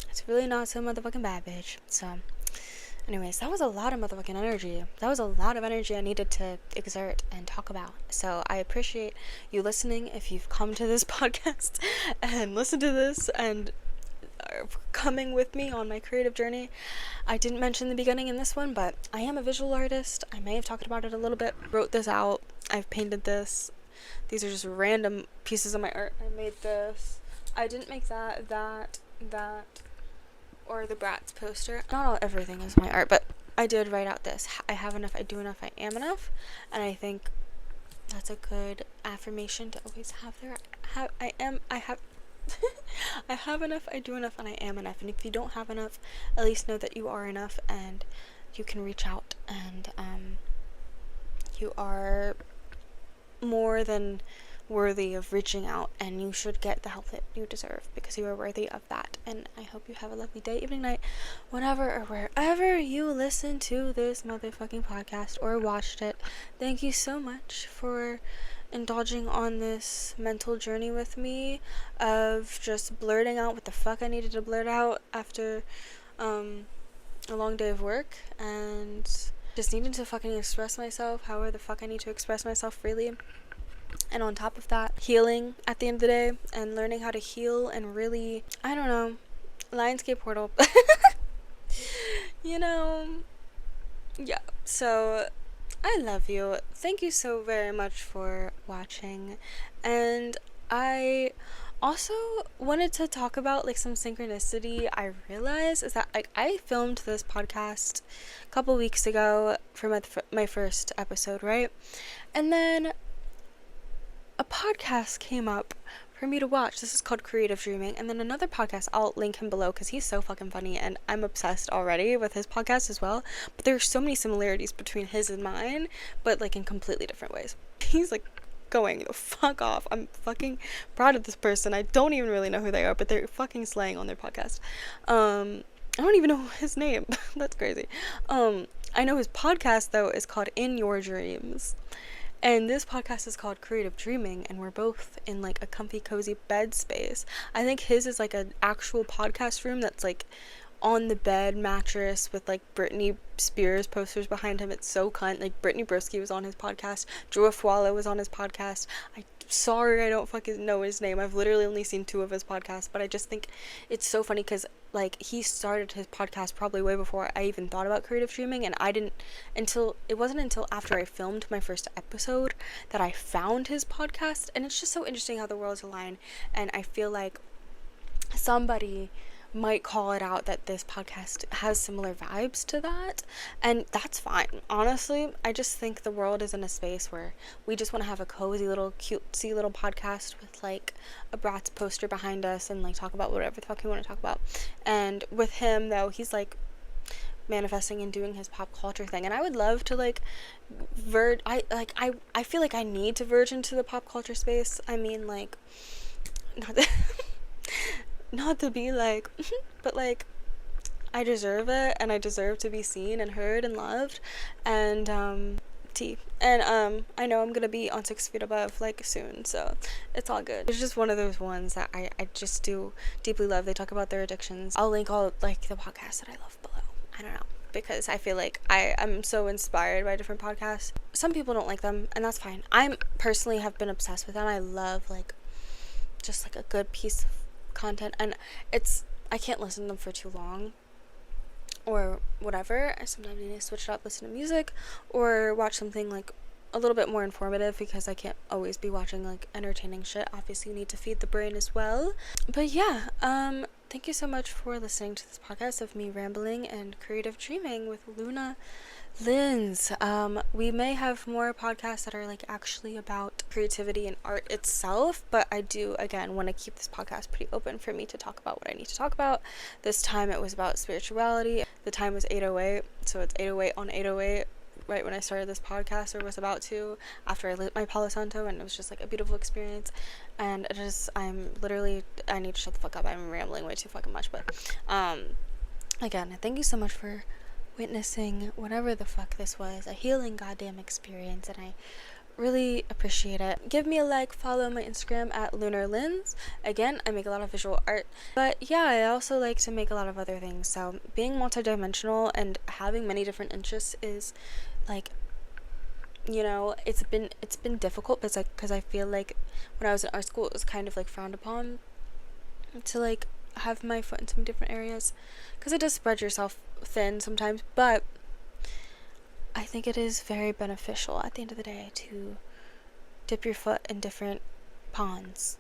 it's really not so motherfucking bad, bitch. So anyways, that was a lot of motherfucking energy. That was a lot of energy I needed to exert and talk about. So I appreciate you listening. If you've come to this podcast and listened to this and are coming with me on my creative journey. I didn't mention the beginning in this one, but I am a visual artist. I may have talked about it a little bit. Wrote this out. I've painted this. These are just random pieces of my art. I made this. I didn't make that, or the Bratz poster. Not all everything is my art, but I did write out this: I have enough, I do enough, I am enough. And I think that's a good affirmation to always have there. I have enough, I do enough, and I am enough. And if you don't have enough, at least know that you are enough, and you can reach out, and you are more than worthy of reaching out, and you should get the help that you deserve, because you are worthy of that. And I hope you have a lovely day, evening, night, whenever or wherever you listen to this motherfucking podcast or watched it. Thank you so much for indulging on this mental journey with me of just blurting out what the fuck I needed to blurt out after a long day of work, and just needing to fucking express myself however the fuck I need to express myself freely. And on top of that, healing at the end of the day, and learning how to heal, and really, I don't know, Lionsgate portal. Yeah, so I love you. Thank you so very much for watching. And I also wanted to talk about like some synchronicity I realized is that like I filmed this podcast a couple weeks ago for my first episode, right? And then a podcast came up for me to watch. This is called Creative Dreaming. And then another podcast, I'll link him below because he's so fucking funny, and I'm obsessed already with his podcast as well. But there's so many similarities between his and mine, but like in completely different ways. He's like going the fuck off. I'm fucking proud of this person. I don't even really know who they are, but they're fucking slaying on their podcast. I don't even know his name. That's crazy. I know his podcast though is called In Your Dreams. And this podcast is called Creative Dreaming, and we're both in like a comfy, cozy bed space. I think his is like an actual podcast room that's like on the bed mattress with like Britney Spears posters behind him. It's so cunt. Like Brittany Broski was on his podcast. Drew Afwala was on his podcast. Sorry, I don't fucking know his name. I've literally only seen 2 of his podcasts, but I just think it's so funny because like he started his podcast probably way before I even thought about creative dreaming, and it wasn't until after I filmed my first episode that I found his podcast. And it's just so interesting how the worlds align, and I feel like somebody might call it out that this podcast has similar vibes to that, and that's fine. Honestly, I just think the world is in a space where we just want to have a cozy little cutesy little podcast with like a Bratz poster behind us and like talk about whatever the fuck we want to talk about. And with him though, he's like manifesting and doing his pop culture thing, and I would love to like I feel like I need to verge into the pop culture space. I mean, like, not that not to be like but like I deserve it, and I deserve to be seen and heard and loved, and I know I'm gonna be on 6 Feet Above like soon, so it's all good. It's just one of those ones that I just do deeply love. They talk about their addictions. I'll link all like the podcasts that I love below. I don't know, because I feel like I'm so inspired by different podcasts. Some people don't like them, and that's fine. I personally have been obsessed with them. I love like just like a good piece of content, and I can't listen to them for too long or whatever. I sometimes need to switch it up, listen to music, or watch something like a little bit more informative, because I can't always be watching like entertaining shit. Obviously, you need to feed the brain as well. But yeah, thank you so much for listening to this podcast of me rambling and creative dreaming with Luna Linz. We may have more podcasts that are like actually about creativity and art itself, but I do again want to keep this podcast pretty open for me to talk about what I need to talk about. This time it was about spirituality. The time was 8:08, so it's 8:08 on 8:08 right when I started this podcast, or was about to, after I lit my Palo Santo, and it was just like a beautiful experience. And I need to shut the fuck up. I'm rambling way too fucking much, but again, thank you so much for witnessing whatever the fuck this was, a healing goddamn experience, and I really appreciate it. Give me a like, follow my Instagram at Lunar Linz. Again, I make a lot of visual art, but yeah, I also like to make a lot of other things. So being multidimensional and having many different interests is like, you know, it's been difficult, but it's like, because I feel like when I was in art school, it was kind of like frowned upon to like have my foot in some different areas, because it does spread yourself thin sometimes, but I think it is very beneficial at the end of the day to dip your foot in different ponds.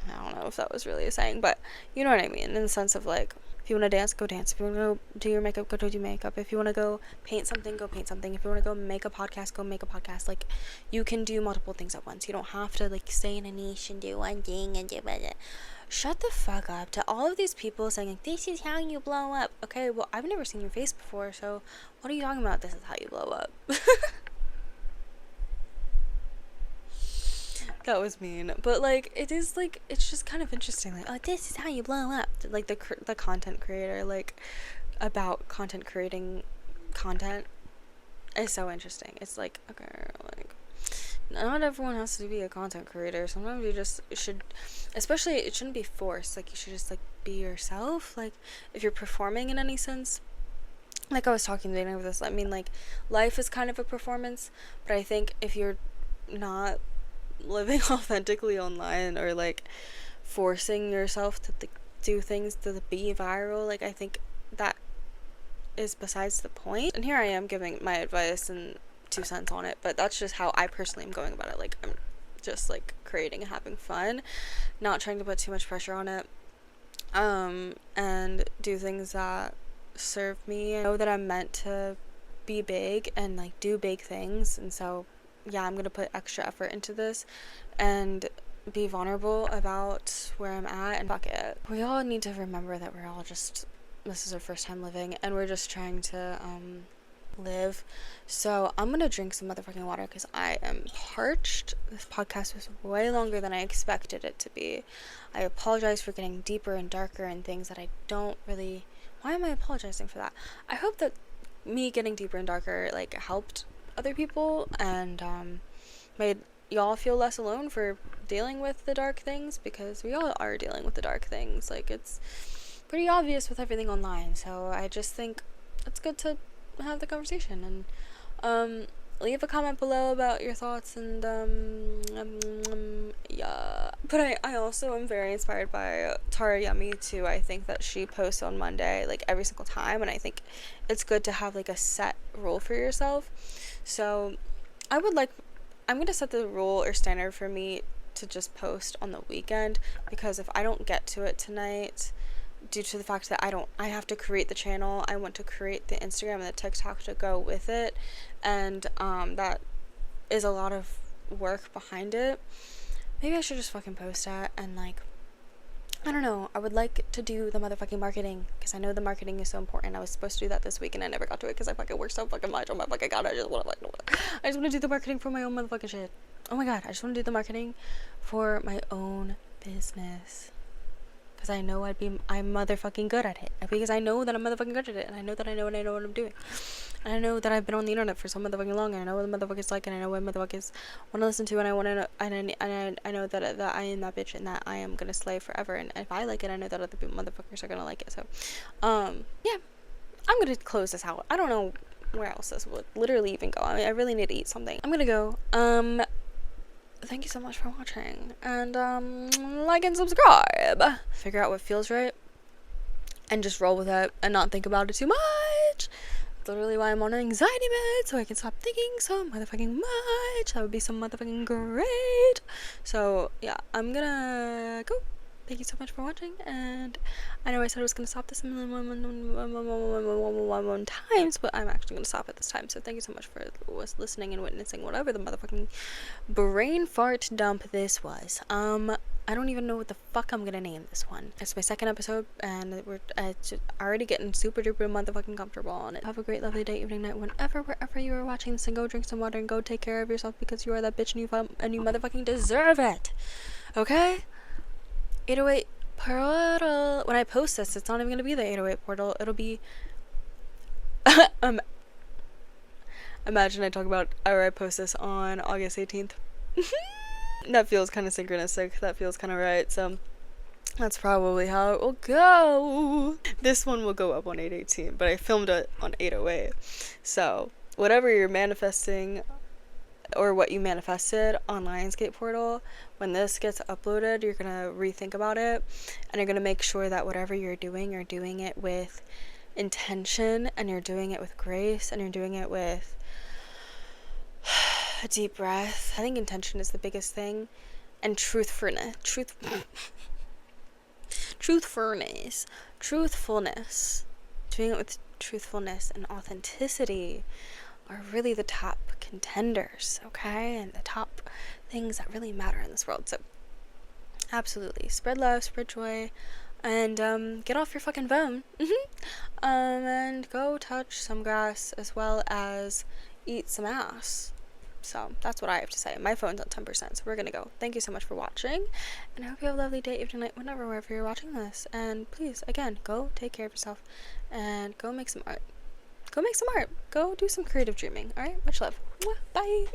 I don't know if that was really a saying, but you know what I mean, in the sense of like, if you want to dance, go dance. If you want to go do your makeup, go do makeup. If you want to go paint something, go paint something. If you want to go make a podcast, go make a podcast. Like, you can do multiple things at once. You don't have to like stay in a niche and do one thing and do it. Shut the fuck up to all of these people saying like, this is how you blow up. Okay, well, I've never seen your face before, so what are you talking about? This is how you blow up. That was mean, but like, it is like, it's just kind of interesting, like, oh, this is how you blow up, like the content creator, like, about content creating content is so interesting. It's like, okay, like, not everyone has to be a content creator. Sometimes you just should, especially, it shouldn't be forced. Like, you should just like be yourself. Like, if you're performing in any sense, like I was talking to Dana with this, I mean, like, life is kind of a performance, but I think if you're not living authentically online, or like forcing yourself to do things to be viral, like, I think that is besides the point. And here I am giving my advice and 2 cents on it, but that's just how I personally am going about it. Like, I'm just like creating and having fun, not trying to put too much pressure on it, and do things that serve me. I know that I'm meant to be big and like do big things, and so yeah, I'm gonna put extra effort into this and be vulnerable about where I'm at, and fuck it. We all need to remember that we're all just, this is our first time living, and we're just trying to live. So I'm gonna drink some motherfucking water because I am parched. This podcast was way longer than I expected it to be. I apologize for getting deeper and darker and things that I don't really, why am I apologizing for that? I hope that me getting deeper and darker like helped other people, and made y'all feel less alone for dealing with the dark things, because we all are dealing with the dark things. Like, it's pretty obvious with everything online, so I just think it's good to have the conversation. And leave a comment below about your thoughts, and yeah. But I also am very inspired by Tara Yummy too. I think that she posts on Monday like every single time, and I think it's good to have like a set rule for yourself. So I'm gonna set the rule or standard for me to just post on the weekend, because if I don't get to it tonight, due to the fact that I have to create the channel. I want to create the Instagram and the TikTok to go with it, and that is a lot of work behind it. Maybe I should just fucking post that, and like, I don't know, I would like to do the motherfucking marketing, because I know the marketing is so important. I was supposed to do that this week and I never got to it because I fucking worked so fucking much. Oh my fucking god, I just want to do the marketing for my own motherfucking shit. Oh my god, I just want to do the marketing for my own business, because I know I'm motherfucking good at it, because I know that I'm motherfucking good at it, and I know that I know what I'm doing. And I know that I've been on the internet for so motherfucking long, and I know what the motherfuckers like, and I know what motherfuckers want to listen to, and I want to know, and I know that I am that bitch, and that I am gonna slay forever. And if I like it, I know that other people, motherfuckers, are gonna like it. So, yeah, I'm gonna close this out. I don't know where else this would literally even go. I mean, I really need to eat something. I'm gonna go. Thank you so much for watching, and like and subscribe. Figure out what feels right, and just roll with it, and not think about it too much. Literally why I'm on an anxiety med, so I can stop thinking so motherfucking much. That would be so motherfucking great. So yeah, I'm gonna go. Thank you so much for watching, and I know I said I was gonna stop this one times, but I'm actually gonna stop it this time. So thank you so much for listening and witnessing whatever the motherfucking brain fart dump this was. I don't even know what the fuck I'm gonna name this one. It's my second episode, and we're already getting super duper motherfucking comfortable on it. Have a great, lovely day, evening, night, wherever you are watching this, and go drink some water and go take care of yourself, because you are that bitch and you motherfucking deserve it. Okay? 808 portal. When I post this, it's not even gonna be the 808 portal. It'll be imagine I talk about, or I post this on August 18th. That feels kind of synchronistic. That feels kind of right. So that's probably how it will go. This one will go up on 8/18, but I filmed it on 8/08. So whatever you're manifesting, or what you manifested on Lionsgate portal, when this gets uploaded, you're gonna rethink about it, and you're gonna make sure that whatever you're doing it with intention, and you're doing it with grace, and you're doing it with a deep breath. I think intention is the biggest thing, and truthfulness, doing it with truthfulness and authenticity are really the top contenders, okay, and the top things that really matter in this world. So absolutely spread love, spread joy, and get off your fucking phone, and go touch some grass, as well as eat some ass. So that's what I have to say. My phone's on 10%, so we're gonna go. Thank you so much for watching, and I hope you have a lovely day, evening, night, wherever you're watching this. And please, again, go take care of yourself, and go make some art. Go make some art. Go do some creative dreaming. Alright? Much love. Mwah. Bye.